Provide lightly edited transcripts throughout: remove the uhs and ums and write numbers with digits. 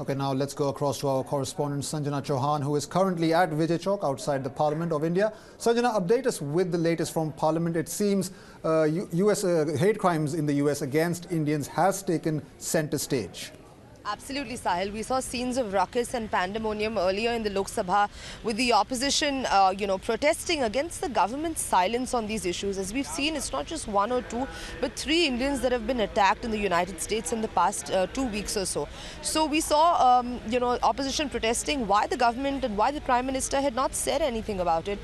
Okay, now let's go across to our correspondent Sanjana Chauhan, who is currently at Vijay Chowk outside the Parliament of India. Sanjana, update us with the latest from Parliament. It seems US hate crimes in the US against Indians has taken center stage. Absolutely, Sahil. We saw scenes of ruckus and pandemonium earlier in the Lok Sabha with the opposition, protesting against the government's silence on these issues. As we've seen, it's not just one or two, but 3 Indians that have been attacked in the United States in the past 2 weeks or so. So we saw, opposition protesting why the government and why the Prime Minister had not said anything about it.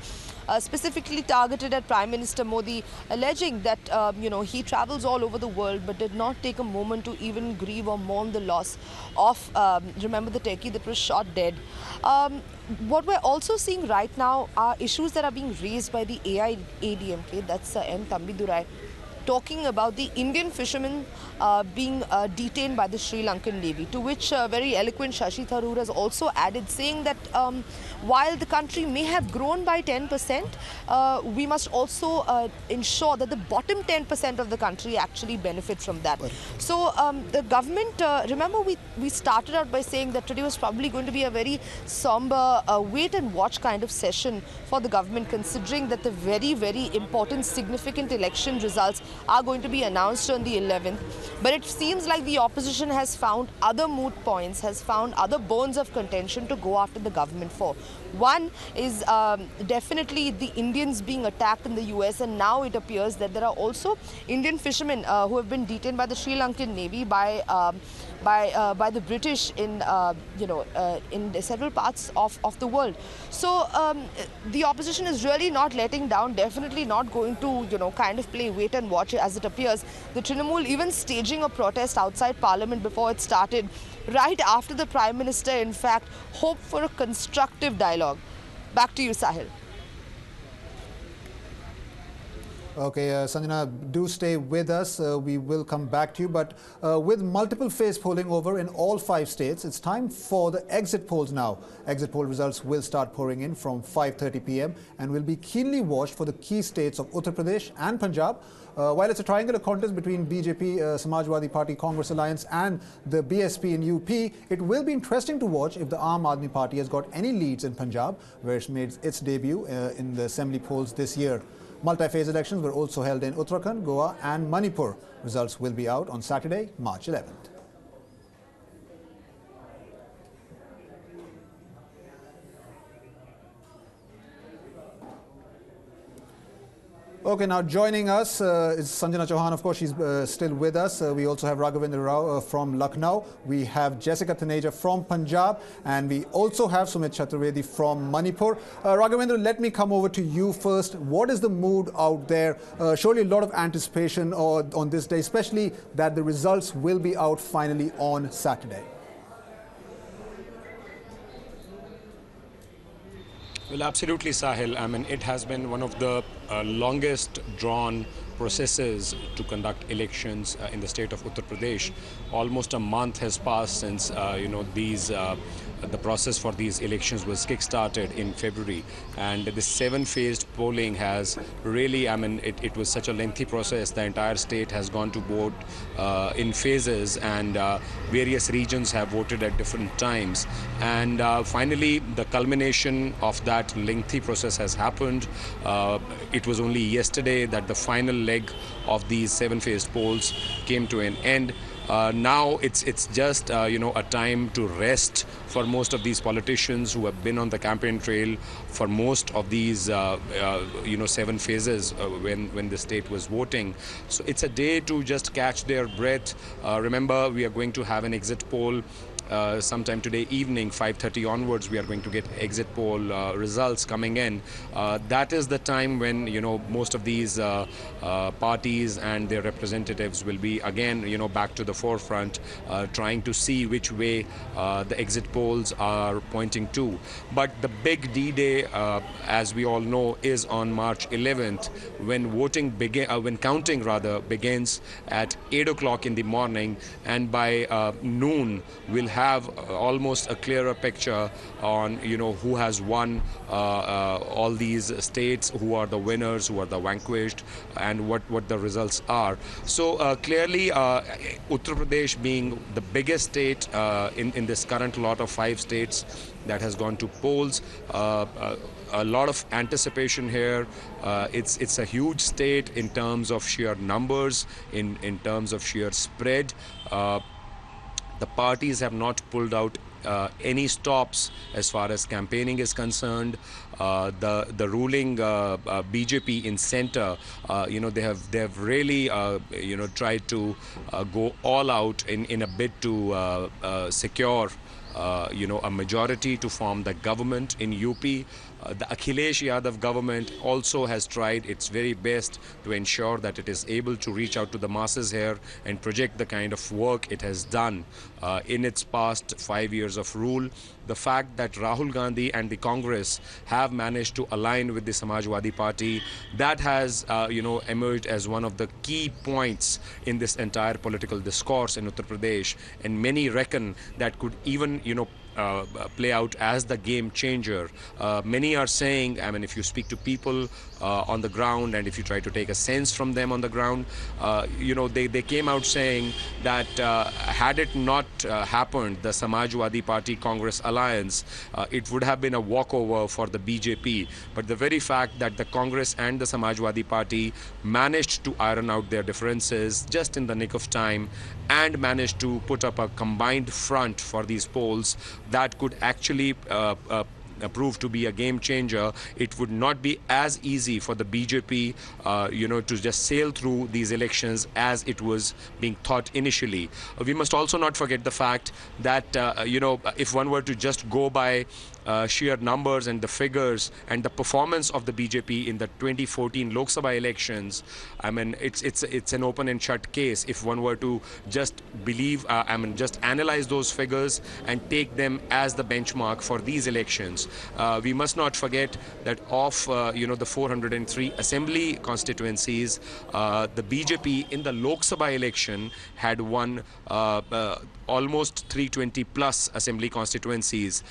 Specifically targeted at Prime Minister Modi, alleging that, he travels all over the world but did not take a moment to even grieve or mourn the loss of, remember the techie that was shot dead. What we're also seeing right now are issues that are being raised by the AIADMK, that's N. Thambidurai, talking about the Indian fishermen being detained by the Sri Lankan Navy, to which very eloquent Shashi Tharoor has also added, saying that while the country may have grown by 10%, we must also ensure that the bottom 10% of the country actually benefits from that. So the government, remember we started out by saying that today was probably going to be a very somber wait and watch kind of session for the government, considering that the very, very important, significant election results are going to be announced on the 11th. But it seems like the opposition has found other moot points, has found other bones of contention to go after the government for. One is definitely the Indians being attacked in the US, and now it appears that there are also Indian fishermen who have been detained by the Sri Lankan Navy by the British in in several parts of the world. So the opposition is really not letting down, definitely not going to kind of play wait and watch as it appears. The Trinamool even staging a protest outside Parliament before it started, right after the Prime Minister in fact hoped for a constructive dialogue. Back to you, Sahil. Okay, Sanjana, do stay with us. We will come back to you. But with multiple phase polling over in all 5 states, it's time for the exit polls now. Exit poll results will start pouring in from 5:30 p.m. and will be keenly watched for the key states of Uttar Pradesh and Punjab. While it's a triangular contest between BJP, Samajwadi Party, Congress Alliance and the BSP in UP, it will be interesting to watch if the Aam Aadmi Party has got any leads in Punjab, where it's made its debut in the assembly polls this year. Multi-phase elections were also held in Uttarakhand, Goa and Manipur. Results will be out on Saturday, March 11th. Okay, now joining us is Sanjana Chauhan. Of course, she's still with us. We also have Raghavendra Rao from Lucknow. We have Jessica Taneja from Punjab. And we also have Sumit Chaturvedi from Manipur. Raghavendra, let me come over to you first. What is the mood out there? Surely a lot of anticipation on this day, especially that the results will be out finally on Saturday. Well, absolutely, Sahil. I mean, it has been one of the longest drawn processes to conduct elections in the state of Uttar Pradesh. Almost a month has passed since, the process for these elections was kick-started in February. And the 7-phased polling has really, it was such a lengthy process. The entire state has gone to vote in phases, and various regions have voted at different times. And finally, the culmination of that lengthy process has happened. It was only yesterday that the final leg of these 7-phased polls came to an end. Now it's just a time to rest for most of these politicians who have been on the campaign trail for most of these 7 phases when the state was voting. So it's a day to just catch their breath. Remember, we are going to have an exit poll sometime today evening, 5:30 onwards. We are going to get exit poll results coming in. That is the time when most of these parties and their representatives will be again back to the forefront, trying to see which way the exit polls are pointing to. But the big D-Day, as we all know, is on March 11th, when counting begins at 8 o'clock in the morning, and by noon we'll have almost a clearer picture on, who has won all these states, who are the winners, who are the vanquished, and what the results are. So clearly, Uttar Pradesh being the biggest state in this current lot of 5 states that has gone to polls, a lot of anticipation here. It's a huge state in terms of sheer numbers, in terms of sheer spread. The parties have not pulled out any stops as far as campaigning is concerned. The ruling BJP in center, they have really tried to go all out in a bid to secure a majority to form the government in UP. The Akhilesh Yadav government also has tried its very best to ensure that it is able to reach out to the masses here and project the kind of work it has done in its past 5 years of rule. The fact that Rahul Gandhi and the Congress have managed to align with the Samajwadi Party, that has emerged as one of the key points in this entire political discourse in Uttar Pradesh, and many reckon that could even play out as the game changer. Many are saying, I mean, if you speak to people on the ground and if you try to take a sense from them on the ground, they came out saying that had it not happened, the Samajwadi Party Congress alliance, it would have been a walkover for the BJP. But the very fact that the Congress and the Samajwadi Party managed to iron out their differences just in the nick of time and managed to put up a combined front for these polls, that could actually prove to be a game changer. It would not be as easy for the BJP, to just sail through these elections as it was being thought initially. We must also not forget the fact that, if one were to just go by sheer numbers and the figures and the performance of the BJP in the 2014 Lok Sabha elections, I mean, it's an open and shut case. If one were to just believe, just analyze those figures and take them as the benchmark for these elections. We must not forget that of the 403 assembly constituencies, the BJP in the Lok Sabha election had won almost 320 plus assembly constituencies,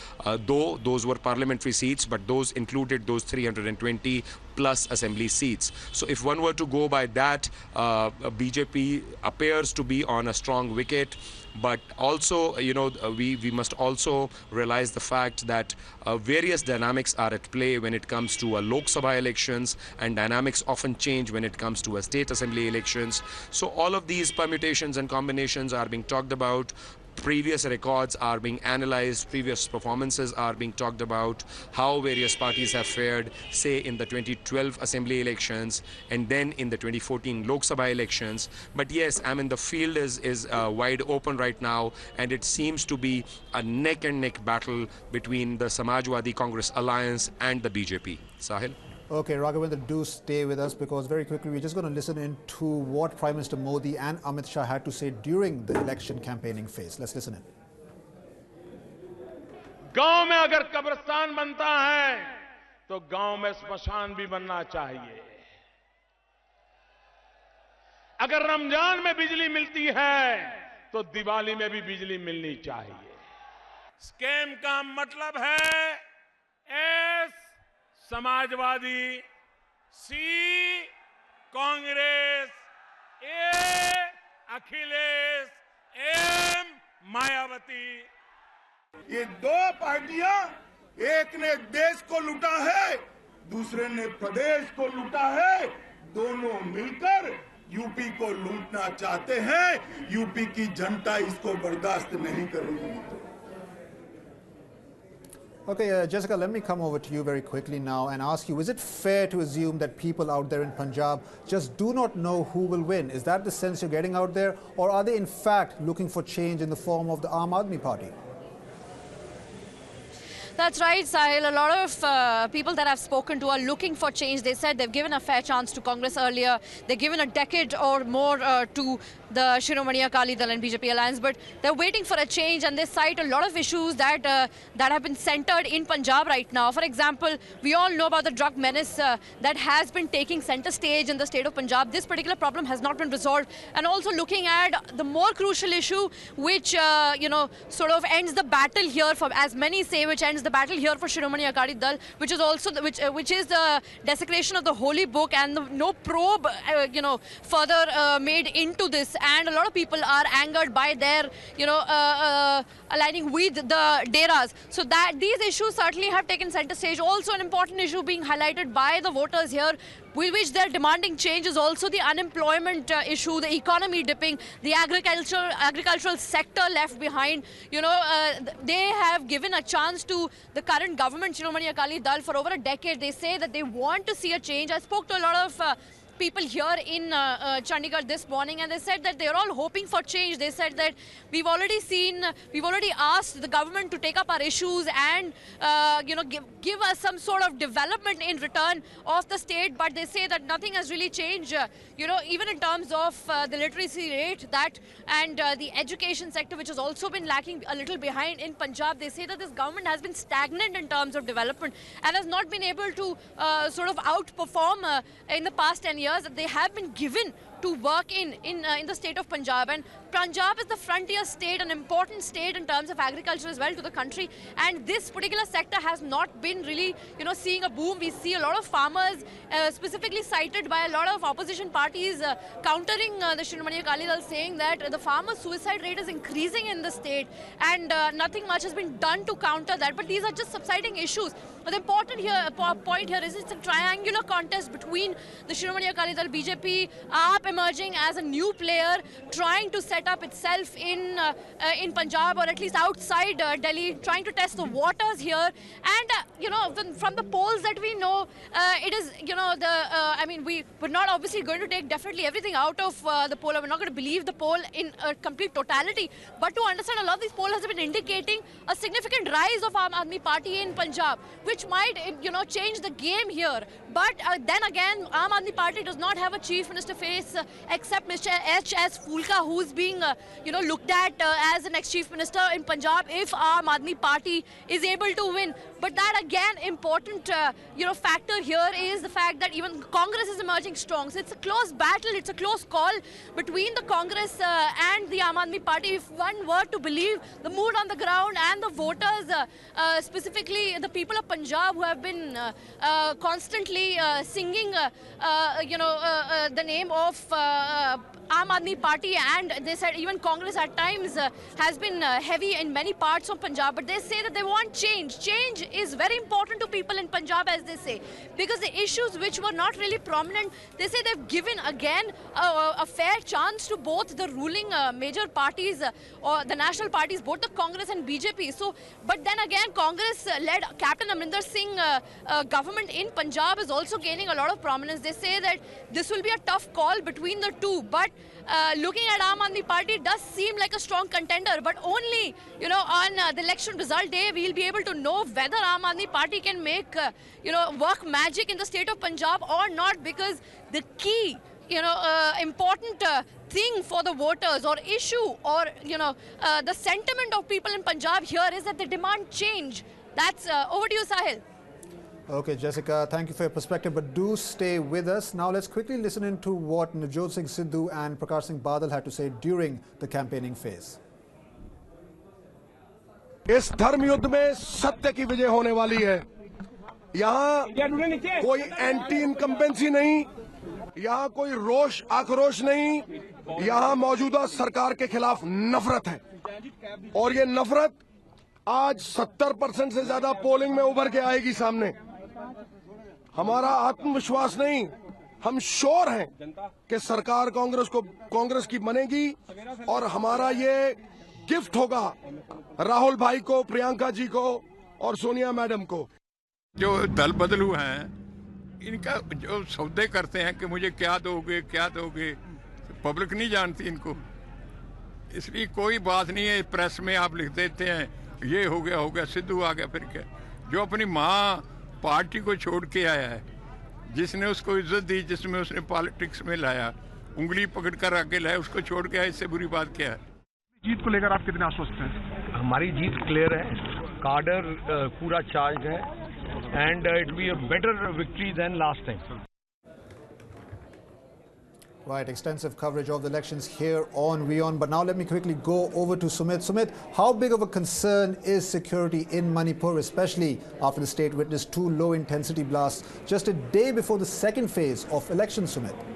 though those were parliamentary seats, but those included those 320 plus assembly seats. So if one were to go by that, BJP appears to be on a strong wicket. But also, we must also realize the fact that various dynamics are at play when it comes to Lok Sabha elections, and dynamics often change when it comes to state assembly elections. So all of these permutations and combinations are being talked about. Previous records are being analyzed, previous performances are being talked about, how various parties have fared, say in the 2012 assembly elections and then in the 2014 Lok Sabha elections. But yes, I mean, the field is wide open right now, and it seems to be a neck and neck battle between the Samajwadi Congress alliance and the BJP. Sahil? Okay, Raghavendra, do stay with us, because very quickly we're just going to listen in to what Prime Minister Modi and Amit Shah had to say during the election campaigning phase. Let's listen in. गांव में अगर कब्रिस्तान बनता है तो गांव में स्मशान भी बनना चाहिए। अगर रमजान में बिजली मिलती है तो दिवाली में भी बिजली मिलनी चाहिए। स्कैम का मतलब है एस समाजवादी, सी कांग्रेस, ए अखिलेश, एम मायावती। ये दो पार्टियां, एक ने देश को लूटा है, दूसरे ने प्रदेश को लूटा है। दोनों मिलकर यूपी को लूटना चाहते हैं। यूपी की जनता इसको बर्दाश्त नहीं करेगी। Okay, Jessica, let me come over to you very quickly now and ask you, is it fair to assume that people out there in Punjab just do not know who will win? Is that the sense you're getting out there? Or are they in fact looking for change in the form of the Aam Aadmi Party? That's right, Sahil. A lot of people that I've spoken to are looking for change. They said they've given a fair chance to Congress earlier. They've given a decade or more to the Shiromani Akali Dal and BJP alliance, but they're waiting for a change, and they cite a lot of issues that have been centered in Punjab right now. For example, we all know about the drug menace that has been taking center stage in the state of Punjab. This particular problem has not been resolved, and also looking at the more crucial issue, which sort of ends the battle here, for as many say, which ends the battle here for Shiromani Akali Dal, which is also which is the desecration of the holy book, and no probe further made into this, and a lot of people are angered by their aligning with the Deras. So that these issues certainly have taken center stage. Also an important issue being highlighted by the voters here, with which they're demanding change, is also the unemployment issue, the economy dipping, the agricultural sector left behind. They have given a chance to the current government, Shiromani Akali Dal, for over a decade. They say that they want to see a change. I spoke to a lot of people here in Chandigarh this morning, and they said that they're all hoping for change. They said that we've already asked the government to take up our issues and give us some sort of development in return of the state, but they say that nothing has really changed. Even in terms of the literacy rate and the education sector, which has also been lacking a little behind in Punjab, they say that this government has been stagnant in terms of development and has not been able to sort of outperform in the past 10 years that they have been given to work in the state of Punjab. And Punjab is the frontier state, an important state in terms of agriculture as well to the country, and this particular sector has not been really seeing a boom. We see a lot of farmers specifically cited by a lot of opposition parties countering the Shiromani Akali Dal, saying that the farmer suicide rate is increasing in the state, and nothing much has been done to counter that. But these are just subsiding issues. But the important point here is it's a triangular contest between the Shiromani Akali Dal, BJP, AAP emerging as a new player, trying to set up itself in Punjab, or at least outside Delhi, trying to test the waters here. And from the polls that we know, it is we're not obviously going to take definitely everything out of the poll. We're not going to believe the poll in a complete totality, but to understand, a lot of these polls have been indicating a significant rise of Aam Aadmi Party in Punjab, which might change the game here. But then again, Aam Aadmi Party does not have a chief minister face except Mr. H.S. Fulka, who's being looked at as the next chief minister in Punjab if Aam Aadmi Party is able to win. But that again, important factor here is the fact that even Congress is emerging strong. So it's a close battle, it's a close call between the Congress and the Aam Aadmi Party. If one were to believe the mood on the ground and the voters, specifically the people of Punjab, who have been constantly singing the name of Aam Aadmi Party, and they said even Congress at times has been heavy in many parts of Punjab, but they say that they want change. Change is very important to people in Punjab, as they say, because the issues which were not really prominent, they say they've given again a fair chance to both the ruling major parties or the national parties, both the Congress and BJP. So, but then again, Congress-led Captain Amrinder Singh government in Punjab is also gaining a lot of prominence. They say that this will be a tough call between the two, but looking at Aam Aadmi Party, does seem like a strong contender, but only on the election result day we'll be able to know whether Aam Aadmi Party can make work magic in the state of Punjab or not, because the key important thing for the voters or issue or the sentiment of people in Punjab here is that they demand change. That's over to you, Sahil. Okay, Jessica, thank you for your perspective, but do stay with us. Now let's quickly listen into what Navjot Singh Sidhu and Prakash Singh Badal had to say during the campaigning phase. इस धर्म युद्ध में सत्य की विजय होने वाली है। यहाँ कोई एंटी इनकम्बेंसी नहीं, यहाँ कोई रोष आक्रोश नहीं, यहाँ मौजूदा सरकार के खिलाफ नफरत है, और ये नफरत आज 70% से ज्यादा पोलिंग में उभर के आएगी सामने। हमारा आत्मविश्वास नहीं, हम श्योर हैं कि सरकार कांग्रेस की बनेगी, और हमारा ये गिफ्ट होगा राहुल भाई को, प्रियंका जी को और सोनिया मैडम को। जो दल बदलू हैं, इनका जो सौदे करते हैं कि मुझे क्या दोगे क्या दोगे, पब्लिक नहीं जानती इनको, इसलिए कोई बात नहीं है। प्रेस में आप लिख देते हैं ये हो गया सिद्धू आ गया, फिर क्या। जो अपनी माँ पार्टी को छोड़ के आया है, जिसने उसको इज्जत दी, जिसमें उसने पॉलिटिक्स में लाया, उंगली पकड़कर आगे लाए, उसको छोड़ के आए, इससे बुरी बात क्या है? जीत को लेकर आप कितने आश्वस्त हैं? हमारी जीत क्लियर है, कार्डर पूरा चार्ज है, and it will be a better victory than last time. Right, extensive coverage of the elections here on WION. But now let me quickly go over to Sumit. Sumit, how big of a concern is security in Manipur, especially after the state witnessed 2 low-intensity blasts just a day before the second phase of elections, Sumit?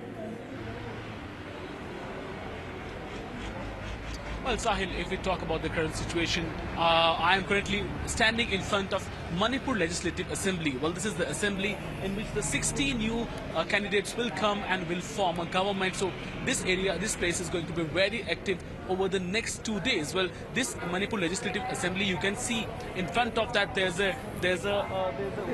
Well, Sahil, if we talk about the current situation, I am currently standing in front of Manipur Legislative Assembly. Well, this is the assembly in which the 60 new candidates will come and will form a government. So this area, this place is going to be very active over the next 2 days. Well, this Manipur Legislative Assembly, you can see in front of that there's a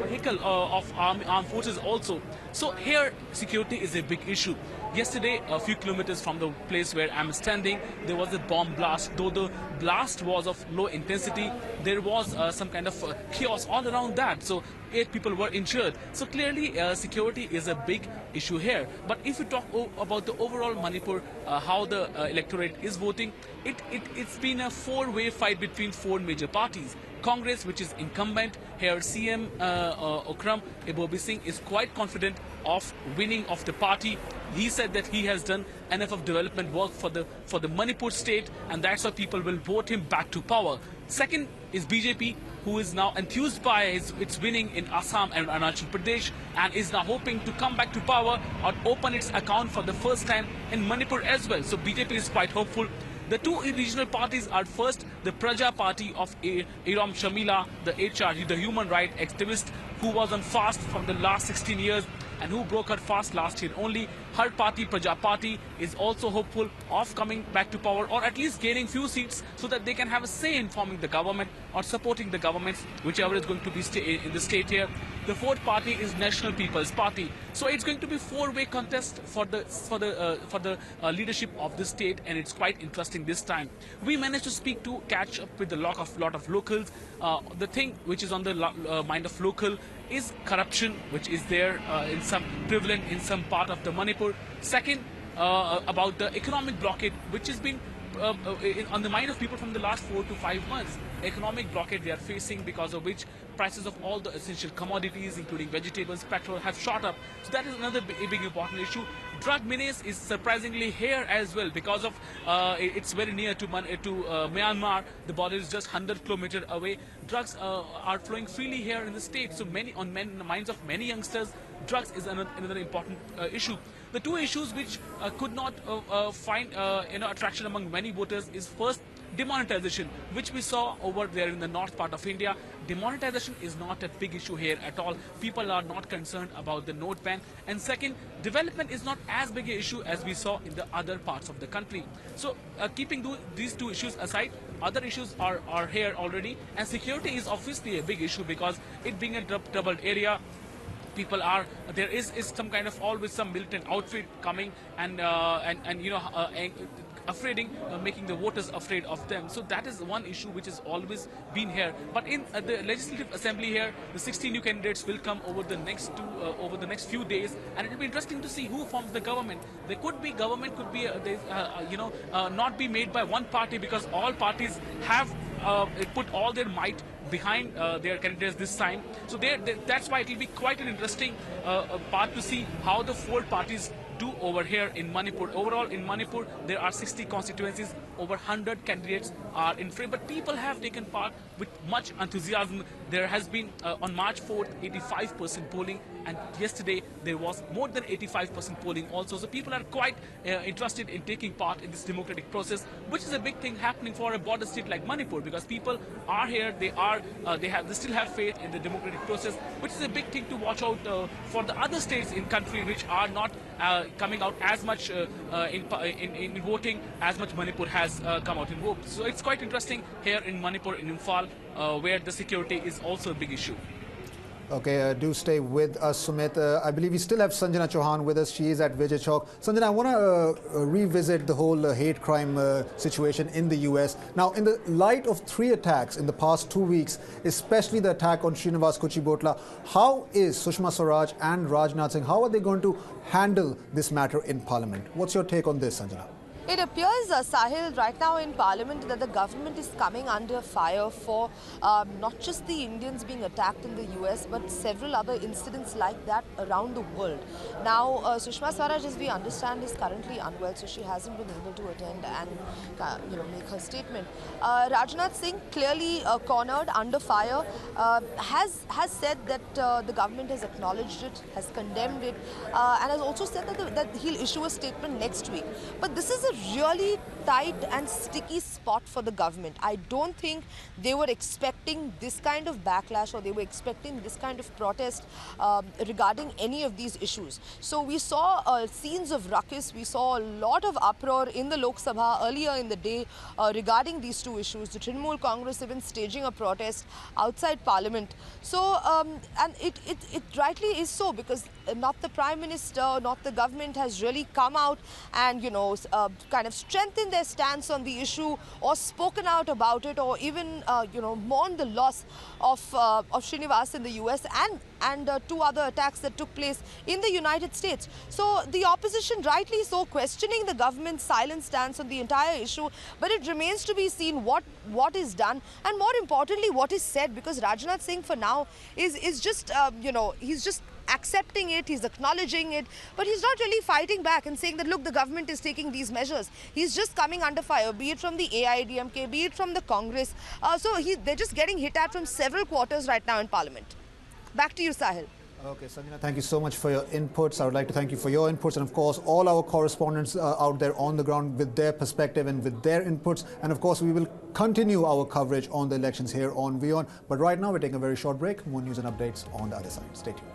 vehicle of armed forces also. So here security is a big issue. Yesterday, a few kilometers from the place where I'm standing, there was a bomb blast. Though the blast was of low intensity, there was some kind of chaos all around that. So 8 people were injured. So clearly, security is a big issue here. But if you talk about the overall Manipur, how the electorate is voting, it's been a 4-way fight between 4 major parties. Congress, which is incumbent here, CM Okram Ebobi Singh is quite confident of winning of the party. He said that he has done enough of development work for the Manipur state, and that's why people will vote him back to power. Second is BJP, who is now enthused by its winning in Assam and Arunachal Pradesh, and is now hoping to come back to power or open its account for the first time in Manipur as well. So BJP is quite hopeful. The 2 regional parties are first the Praja Party of Iram Shamila, the HRG, the human rights activist who was on fast from the last 16 years and who broke her fast last year only. Her party, Praja Party, is also hopeful of coming back to power or at least gaining few seats so that they can have a say in forming the government or supporting the governments, whichever is going to be in the state here. The 4th party is National People's Party. So it's going to be 4-way contest for the leadership of the state, and it's quite interesting this time. We managed to catch up with a lot of locals. The thing which is on the mind of local is corruption, which is there prevalent in some part of the Manipur. Second, about the economic blockade, which has been on the mind of people from the last 4 to 5 months. Economic blockade they are facing, because of which prices of all the essential commodities, including vegetables, petrol, have shot up. So that is another big important issue. Drug menace is surprisingly here as well, because of it's very near to Myanmar. The border is just 100 kilometers away. Drugs are flowing freely here in the state. So on the minds of many youngsters, drugs is another important issue. The 2 issues which could not find attraction among many voters is first demonetization, which we saw over there in the north part of India. Demonetization is not a big issue here at all. People are not concerned about the note ban. And second, development is not as big an issue as we saw in the other parts of the country. So keeping these 2 issues aside, other issues are here already, and security is obviously a big issue, because it being a troubled area, people are there is some kind of always some militant outfit coming and making the voters afraid of them. So that is one issue which has always been here. But in the Legislative Assembly here, the 60 new candidates will come over the next few days, and it will be interesting to see who forms the government. There could be government could be not be made by one party, because all parties have put all their might behind their candidates this time. So that's why it will be quite an interesting part to see how the 4 parties do over here in Manipur. Overall, in Manipur, there are 60 constituencies. Over 100 candidates are in frame, but people have taken part with much enthusiasm. There has been, on March 4th, 85% polling, and yesterday there was more than 85% polling also. So people are quite interested in taking part in this democratic process, which is a big thing happening for a border state like Manipur, because people are here, they still have faith in the democratic process, which is a big thing to watch out for the other states in country which are not coming out as much in voting as much Manipur has come out in vote. So it's quite interesting here in Manipur, in Imphal, where the security is also a big issue. Okay, do stay with us, Sumit. I believe we still have Sanjana Chauhan with us. She is at Vijay Chowk. Sanjana, I want to revisit the whole hate crime situation in the US. Now, in the light of 3 attacks in the past 2 weeks, especially the attack on Srinivas Kuchibhotla, how is Sushma Swaraj and Rajnath Singh, how are they going to handle this matter in Parliament? What's your take on this, Sanjana? It appears, Sahil, right now in Parliament that the government is coming under fire for not just the Indians being attacked in the US, but several other incidents like that around the world. Now, Sushma Swaraj, as we understand, is currently unwell, so she hasn't been able to attend and make her statement. Rajnath Singh, clearly cornered, under fire, has said that the government has acknowledged it, has condemned it, and has also said that he'll issue a statement next week. But this is a really tight and sticky spot for the government. I don't think they were expecting this kind of backlash, or they were expecting this kind of protest regarding any of these issues. So we saw scenes of ruckus, we saw a lot of uproar in the Lok Sabha earlier in the day regarding these 2 issues. The Trinamool Congress even staging a protest outside Parliament. So, and it rightly is so, because not the Prime Minister, not the government has really come out and, kind of strengthened their stance on the issue, or spoken out about it, or even, mourned the loss of Srinivas in the US and 2 other attacks that took place in the United States. So the opposition, rightly so, questioning the government's silent stance on the entire issue, but it remains to be seen what is done, and more importantly, what is said, because Rajnath Singh for now is just, he's just accepting it, he's acknowledging it, but he's not really fighting back and saying that, look, the government is taking these measures. He's just coming under fire, be it from the AIDMK, be it from the Congress. So they're just getting hit at from several quarters right now in Parliament. Back to you, Sahil. Okay, Sanjana, thank you so much for your inputs. I would like to thank you for your inputs, and of course all our correspondents out there on the ground with their perspective and with their inputs. And of course we will continue our coverage on the elections here on WION. But right now we're taking a very short break. More news and updates on the other side. Stay tuned.